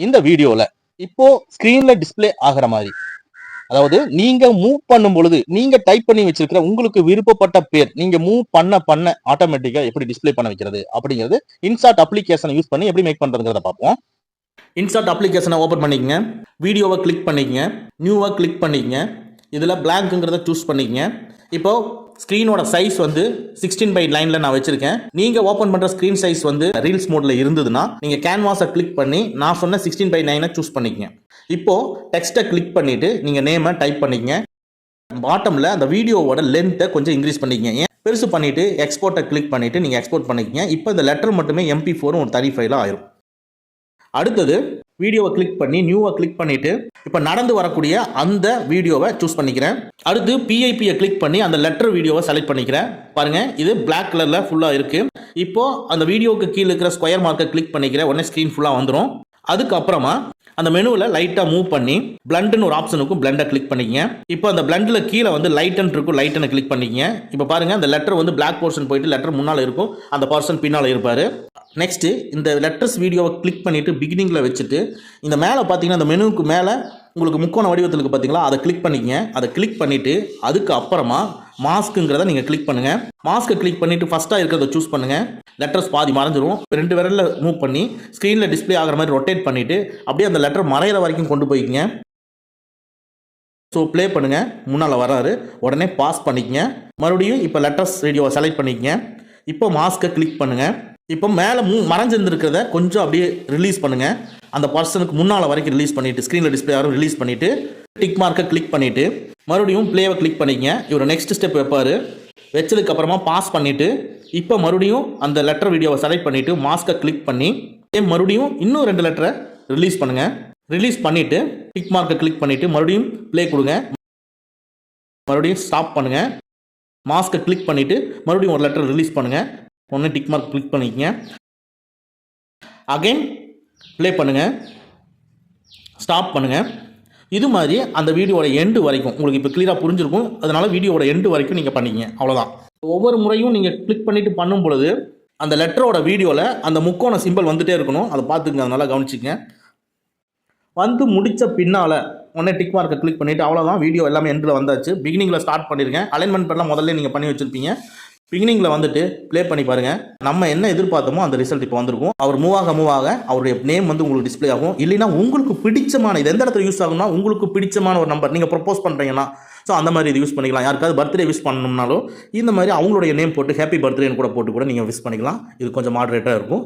இந்த வீடியோல இப்போ ஸ்கிரீன்ல டிஸ்ப்ளே ஆகிற மாதிரி, அதாவது நீங்க மூவ் பண்ணும் பொழுது நீங்க டைப் பண்ணி வச்சிருக்கிற உங்களுக்கு விருப்பப்பட்ட பேர் நீங்க மூவ் பண்ண ஆட்டோமேட்டிக்கா எப்படி டிஸ்ப்ளே பண்ண வைக்கிறது அப்படிங்கிறது இன்சார்ட் அப்ளிகேஷனை யூஸ் பண்ணி எப்படி மேக் பண்றதுங்கிறத பார்ப்போம். இன்சார்ட் அப்ளிகேஷனை ஓப்பன் பண்ணிக்கங்க, வீடியோவை கிளிக் பண்ணிக்கங்க, நியூவை கிளிக் பண்ணிக்கங்க, இதில் பிளாங்க்குங்கிறத சூஸ் பண்ணிக்கங்க. இப்போ ஸ்க்ரீனோட சைஸ் வந்து 16:9 நான் வச்சிருக்கேன். நீங்க ஓப்பன் பண்ற ஸ்க்ரீன் சைஸ் வந்து ரீல்ஸ் மோட்ல இருந்ததுன்னா நீங்க கேன்வாஸை கிளிக் பண்ணி நான் சொன்ன 16:9 சூஸ் பண்ணிக்கங்க. இப்போ டெக்ஸ்ட்டை கிளிக் பண்ணிட்டு நீங்க நேமை டைப் பண்ணிக்கங்க. பாட்டம்ல அந்த வீடியோவோட லென்த்தை கொஞ்சம் இன்க்ரீஸ் பண்ணிக்கங்க. பெருசு பண்ணிட்டு எக்ஸ்போர்ட்டை கிளிக் பண்ணிட்டு நீங்க எக்ஸ்போர்ட் பண்ணிக்கங்க. இப்போ இந்த லெட்டர் மட்டுமே MP4 ஒரு தனி ஃபைலாக ஆயிரும். அடுத்தது வீடியோவை கிளிக் பண்ணி நியூவை கிளிக் பண்ணிட்டு இப்போ நடந்து வரக்கூடிய அந்த வீடியோவை சூஸ் பண்ணிக்கிறேன். அடுத்து PIPயை கிளிக் பண்ணி அந்த லெட்டர் வீடியோவை செலக்ட் பண்ணிக்கிறேன். பாருங்க, இது பிளாக் கலர்ல ஃபுல்லா இருக்கு. இப்போ அந்த வீடியோவுக்கு கீழே இருக்கிற ஸ்கொயர் மார்க்கை கிளிக் பண்ணிக்கிறேன். உடனே ஸ்க்ரீன் ஃபுல்லா வந்துடும். அதுக்கப்புறமா அந்த மெனுவில் லைட்டாக மூவ் பண்ணி பிளண்ட்னு ஒரு ஆப்ஷன் இருக்கும், பிளண்டை கிளிக் பண்ணிக்கங்க. இப்போ அந்த பிளண்டில் கீழே வந்து லைட்டன் இருக்கும், லைட்டனை கிளிக் பண்ணிக்கங்க. இப்போ பாருங்க, அந்த லெட்டர் வந்து பிளாக் போர்ஷன் போயிட்டு லெட்டர் முன்னால் இருக்கும், அந்த பர்சன் பின்னால் இருப்பார். நெக்ஸ்ட்டு இந்த லெட்டர்ஸ் வீடியோவை கிளிக் பண்ணிவிட்டு பிகினிங்கில் வச்சுட்டு இந்த மேலே பார்த்தீங்கன்னா அந்த மெனுவுக்கு மேலே உங்களுக்கு முக்கோண வடிவத்தில் இருக்குது பார்த்தீங்களா, அதை கிளிக் பண்ணிக்கங்க. அதை கிளிக் பண்ணிவிட்டு அதுக்கு அப்புறமா மாஸ்க்குங்கிறத நீங்கள் கிளிக் பண்ணுங்கள். மாஸ்க்கை கிளிக் பண்ணிவிட்டு ஃபஸ்ட்டாக இருக்கிறத சூஸ் பண்ணுங்கள். லெட்டர்ஸ் பாதி மறைஞ்சிரும். 2 விரலில் மூவ் பண்ணி ஸ்க்ரீனில் டிஸ்பிளே ஆகிற மாதிரி ரொட்டேட் பண்ணிவிட்டு அப்படியே அந்த லெட்டர் மறையிற வரைக்கும் கொண்டு போய்க்குங்க. ஸோ ப்ளே பண்ணுங்கள், முன்னால் வராரு. உடனே பாஸ் பண்ணிக்கங்க. மறுபடியும் இப்போ லெட்டர்ஸ் வீடியோவை செலக்ட் பண்ணிக்கங்க. இப்போ மாஸ்க்கை கிளிக் பண்ணுங்கள். இப்போ மேலே மறைஞ்சிருந்துருக்கிறத கொஞ்சம் அப்படியே ரிலீஸ் பண்ணுங்கள். அந்த பர்சனுக்கு முன்னால் வரைக்கும் ரிலீஸ் பண்ணிவிட்டு ஸ்க்ரீனில் டிஸ்பிளே ஆகும் ரிலீஸ் பண்ணிவிட்டு டிக் மார்க்கை கிளிக் பண்ணிவிட்டு மறுபடியும் ப்ளேவை கிளிக் பண்ணிக்கங்க. இவர் நெக்ஸ்ட் ஸ்டெப் வைப்பார். வச்சதுக்கு அப்புறமா பாஸ் பண்ணிவிட்டு இப்போ மறுபடியும் அந்த லெட்டர் வீடியோவை செலக்ட் பண்ணிவிட்டு மாஸ்க்கை கிளிக் பண்ணி மறுபடியும் இன்னும் 2 லெட்டரை ரிலீஸ் பண்ணுங்கள். ரிலீஸ் பண்ணிவிட்டு டிக் மார்க்கை கிளிக் பண்ணிவிட்டு மறுபடியும் ப்ளே கொடுங்க. மறுபடியும் ஸ்டாப் பண்ணுங்கள். மாஸ்க்கை கிளிக் பண்ணிவிட்டு மறுபடியும் ஒரு லெட்டர் ரிலீஸ் பண்ணுங்கள். ஒன்று டிக் மார்க் கிளிக் பண்ணிக்கங்க. அகைன் ப்ளே பண்ணுங்கள், ஸ்டாப் பண்ணுங்கள். இது மாதிரி அந்த வீடியோட எண்டு வரைக்கும் உங்களுக்கு இப்போ கிளியராக புரிஞ்சிருக்கும். அதனால் வீடியோட எண்டு வரைக்கும் நீங்கள் பண்ணிக்கங்க. அவ்வளோதான். ஒவ்வொரு முறையும் நீங்கள் கிளிக் பண்ணிவிட்டு பண்ணும் பொழுது அந்த லெட்டரோட வீடியோவில் அந்த முக்கோண சிம்பிள் வந்துகிட்டே இருக்கணும். அதை பார்த்துக்குங்க, அதனால் கவனிச்சிங்க. வந்து முடித்த பின்னால் உடனே டிக் மார்க்கை கிளிக் பண்ணிவிட்டு அவ்வளோதான், வீடியோ எல்லாமே எண்டில் வந்தாச்சு. பிகினிங்கில் ஸ்டார்ட் பண்ணியிருக்கேன். அலைன்மெண்ட் பண்ணலாம் முதல்ல நீங்கள் பண்ணி வச்சுருப்பீங்க. பிகினிங்கில் வந்துட்டு ப்ளே பண்ணி பாருங்கள். நம்ம என்ன எதிர்பார்த்தோமோ அந்த ரிசல்ட் இப்போ வந்திருக்கும். அவர் மூவ் ஆக அவருடைய நேம் வந்து உங்களுக்கு டிஸ்பிளே ஆகும். இல்லைன்னா உங்களுக்கு பிடிச்சமான இது எந்த இடத்துல யூஸ் ஆகும்னா உங்களுக்கு பிடிச்சமான ஒரு நம்பர் நீங்கள் ப்ரப்போஸ் பண்ணுறீங்கன்னா ஸோ அந்த மாதிரி இது யூஸ் பண்ணிக்கலாம். யாருக்காவது பர்த்டே விஷ் பண்ணணும்னாலும் இந்த மாதிரி அவங்களுடைய நேம் போட்டு ஹாப்பி பர்த்டேன்னு கூட போட்டு கூட நீங்கள் விஷ் பண்ணிக்கலாம். இது கொஞ்சம் மாடரேட்டாக இருக்கும்.